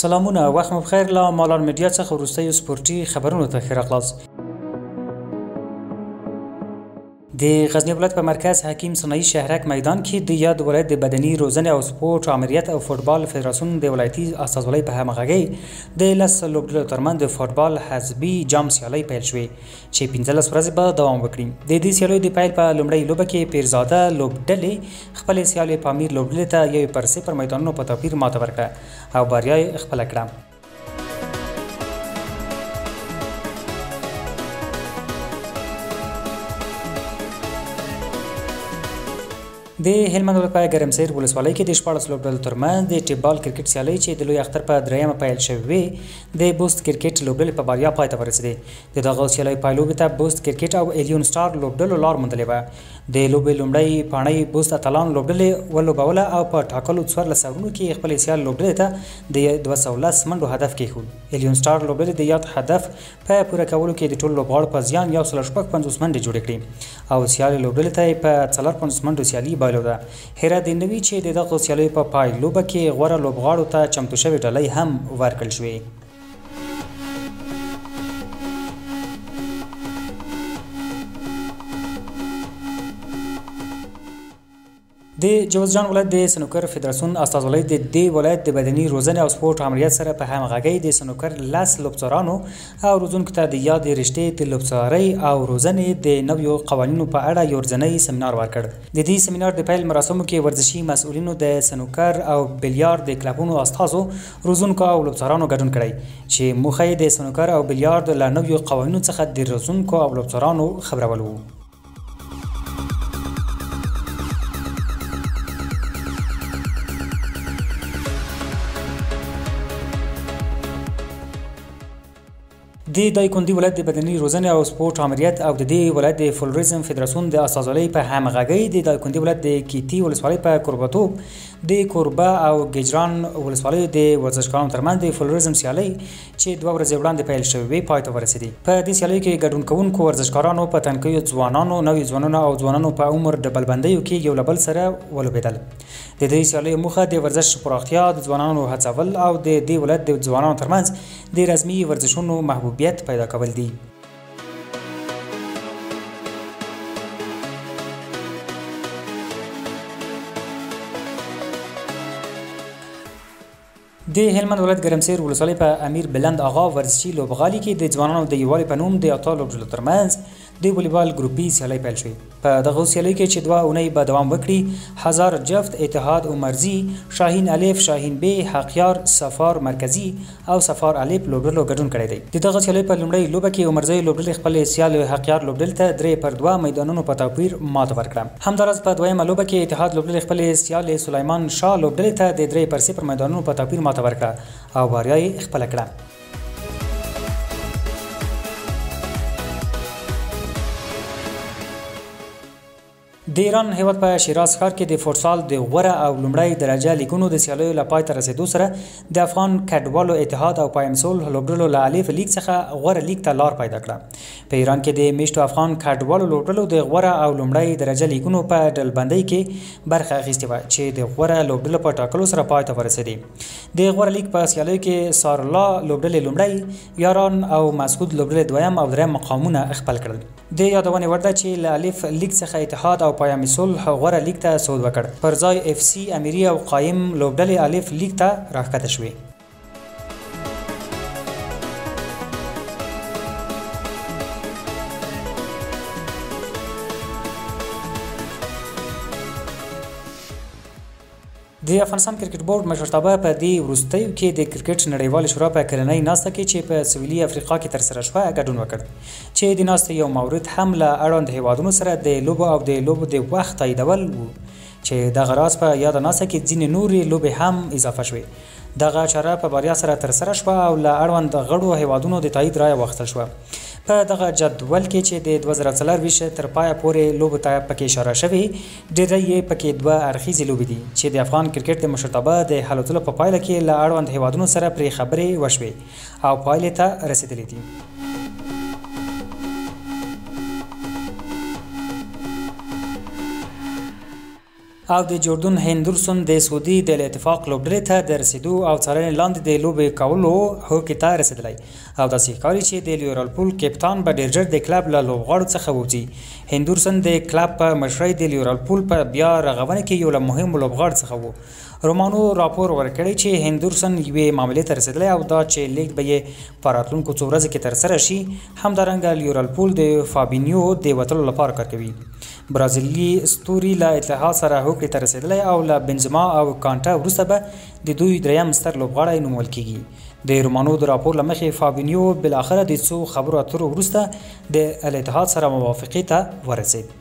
سلامونه وخت مو بخیر لا مالار میډیا څخه وروستیو سپورتي خبرونو ته ښه راغلاست. د غزنی ولایت په مرکز حکیم صنایع شهرک میدان کې د یاد ولایت د بدني روزنې او سپورت امریت او فوتبال فدراسیون د ولایتي استازولۍ په همغږۍ د لس لوبډلو ترمنځ د فوتبال حزبي جام سیالۍ پیل شوې چې 15 ورځې به دوام وکړي. د دې سیالیو د پیل په لومړۍ لوبه کې پیرزاده لوبډلې خپلې سیالۍ پامیر لوبډلې ته 1-0 میدانونو په توپیر ماته ورکړه او بریا یې خپله کړه. د هلمند ولایت په ګرمسیر ولسوالۍ کې د 14 لوبډلو ترمنځ د ټیبال کرکټ سیالۍ چې د لوی اختر په دریمه پیل شوې د بوست کرکټ لوبډلې په بریا پای ته ورسېدې. د دغه سیالۍ پایلوبې ته بوست کرکټ او الیون سټار لوبډلو لار موندلې وه. د لوبې لومړۍ پاڼۍ بوست اتلان لوبډلې ولوبوله او په ټاکلو 14 اورونو کې خپلې سیال لوبډلې ته د 210 منډو هدف کېښود. الیون سټار لوبډلې د یاد هدف په پوره کولو کې د ټولو لوبغاړو په زیان 150 منډې جوړې کړې او سیال لوبډلې ته په 450 منډو سیالي بایلوده. هیره د نوي چې د دغه سیالیو په پایلوبه کې غوره لوبغاړو ته چمتو شوې ډالۍ هم ورکړل شوې. د جوزجان ولایت د سنوکر فدراسیون استازولۍ د دې ولایت د بدني روزنې او سپورت امریت سره په همغږۍ د سنوکر 10 لوبڅارانو او روزونکو ته د یادې رشتې د لوبڅارۍ او روزنې د نویو قوانینو په اړه یو ورځنی سیمینار ورکړ. د دې سیمینار د پیل مراسمو کې ورزشي مسؤلینو د سنوکر او بلیارد د کلبونو استازو روزونکو او لوبڅارانو ګډون کړی چې موخه یې د سنوکر او بلیارد له نویو قوانینو څخه د روزونکو او لوبڅارانو خبرول وو. د دایکنډي ولایت د بدني روزنې او سپورت امریت او د دې ولایت د فلوریزم فدراسیون د استازولۍ په همغږۍ د دایکنډي ولایت د کیتی ولسوالۍ په کوربتوب د کوربه او ګجران ولسوالۍ د ورزشکارانو ترمنځ د فلوریزم سیالۍ چې 2 ورځې وړاندې پیل شوې پای ته ورسېدې. په دې سیالۍ کې ګډون کوونکو ورزشکارانو په تنکیو ځوانانو نوي ځوانانو او ځوانانو په عمر ډبلبندیو کې یو له بل سره ولوبېدل. د دې سیالیو موخه د ورزش پراختیا د ځوانانو هڅول او د دې ولایت د ځوانانو ترمنځ د رسمي ورزشونو محبوبیت پیدا کول دي. د هلمند ولایت ګرمسیر ولسوالۍ په امیر بلند آغا ورزشي لوبغالي کې د ځوانانو د یووالي په نوم د اته لوبډلو ترمنځ د والیبال ګروپي سیالۍ پیل شوې. په دغه سیالۍ کې چې 2 اونۍ به دوام وکړي هزار جفت اتحاد عمرزي شاهین الف شاهین بی حقیار سفار مرکزی او سفار الف لوبډلو ګډون کړی دی. د دغه سیالۍ په لومړۍ لوبه کې عمرزي لوبډلې خپل سیال حقیار لوبډلې ته 3-2 میدانونو په توپیر ماته ورکړه. همدارس په دویمه لوبه کې اتحاد لوبډلې خپل سیال سلیمان شاه لوبډلې ته د 3-0 میدانونو په توپیر ماته ورکړه او بریا یې خپله کړه. د ایران هیواد په شیراز ښار کې د فوتسال د غوره او لومړۍ درجه لیګونو د سیالیو له پای ته رسېدو سره د افغان کډوالو اتحاد او پایمسول لوبډلو له الف لیګ څخه غوره لیګ ته لار پیدا کړه. په ایران کې د میشتو افغان کډوالو لوبډلو د غوره او لومړۍ درجه لیګونو په ډلبندۍ کې برخه اخیستې وه چې د غوره لوبډلو په ټاکلو سره پای ته ورسېدې. د غوره لیګ په سیالیو کې سارلا لوبډلې لومړی، یاران او مسعود لوبډلې دویم او دریم مقامونه خپل کړل. د یادونې وړ ده چې له الف لیګ څخه اتحاد او پایمسول غوره لیګ ته صعود وکړ. پر ځای اف سی امیری او قایم لوبډلې الف لیګ ته راښکته شوې. د افغانستان کرکټ بورډ مشرتابه په دې وروستیو کې د کرکټ نړیوالې شورا په کلنۍ ناسته کې چې په سویلي افریقا کې ترسره شوه ګډون وکړ چې د ناستې یو مورد هم له اړوند هیوادونو سره د لوبو او د لوبو د وخت تاییدول و چې دغه راز په یاده ناسته کې ځینې نورې لوبې هم اضافه شوې. دغه چاره په بریا سره ترسره شوه او له اړوند غړو هیوادونو د تایید رایه واخیستل شوه. په دغه جدول کې چې د 2024 تر پایه پورې لوبو ته پکې اشاره شوې ډېری یې پکې 2 اړخیزې لوبې دي چې د افغان کرکټ د مشرتابه د هلو په پایله کې له اړوند هیوادونو سره پرې خبرې وشوې او پایلې ته رسېدلې دي. او د جوردن هندرسون د سعودي د اتفاق لوبډلې ته د رسیدو او څارنې لاندې د لوبې کولو هوکې ته رسېدلی او داسې ښکاري چې د لیورپول کپتان به ډېر ژر د کلب له لوبغاړو څخه ووځي. هندرسون د کلب په مشرۍ د لیورپول په بیا رغونه کې یو له مهمو لوبغاړو څخه و. رومانو راپور ورکړی چې هندرسون یوې معاملې ته رسېدلی او دا چې لیږد به یې په راتلونکو څو ورځو کې ترسره شي. همدارنګه لیورپول د فابینیو د وتلو لپاره کار کوي. برازیلي ستوري له اتحاد سره هوکړې ته رسېدلی او له بنزما او کانټا وروسته به د دوی دریم ستر لوبغاړی نومول کیږي. د رومانو د راپور له مخې فابینیو بالاخره د څو خبرو اترو وروسته د الاتحاد سره موافقې ته ورسېد.